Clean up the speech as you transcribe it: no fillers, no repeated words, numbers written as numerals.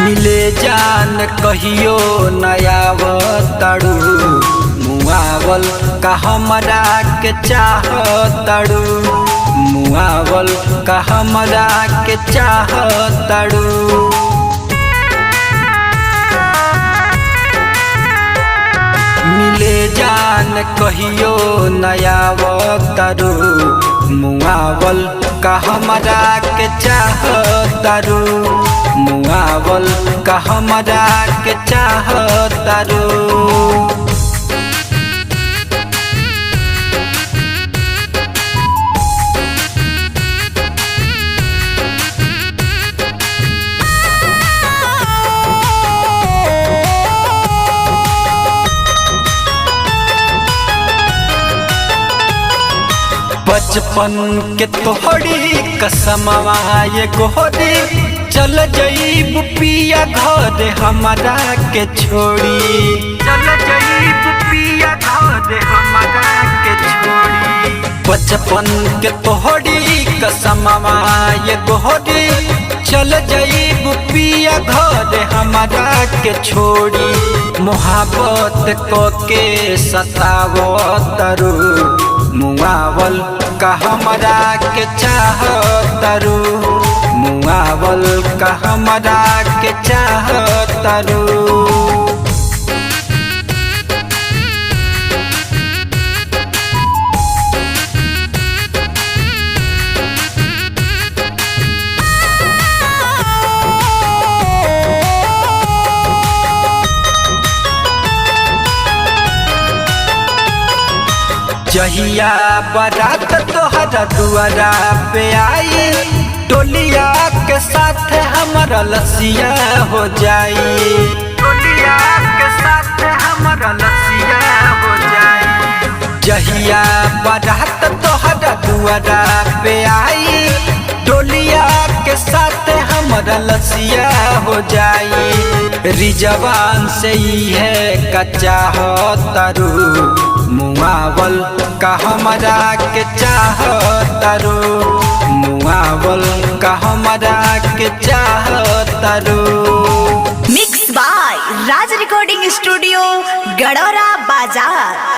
मिले जान कहियो नयावतड़ू मुआवल का हमरा के चाहतड़ू मुआवल का हमरा के चाहतड़ू। मिले जान कहियो नयावतड़ू मुआवल का हमरा के चाहतड़ू मुआवल का हमरा के चाहतड़ू। बचपन के तोहरी कसमवा ये गोहरी चल जईब पिया घर हमरा के छोड़ी चल जईब पिया घर हमरा के छोड़ी। बचपन के तोहरी कसमवा ये गोहरी चल जईब पिया घर हमरा के छोड़ी। मोहब्बत को के सतावतरू मुआवल का हमरा के चाहतरू मुआवल का हमरा के चाहतरू। जहिया बारात तोहरा दुआरा पे आई टोलिया के साथ हमारा लसिया हो जाई टोलिया के साथ हमारा लसिया हो जाई। जहिया बारात तोहरा दुआरा पे आई टोलिया के साथ हमारा लसिया हो जाई। रिजवान से ही है कच्चा होतरू मुआवल का हमरा के चाहतरू मुआवल का हमरा के चाहतरू। Mix by Raj recording studio Gadaura बाजार।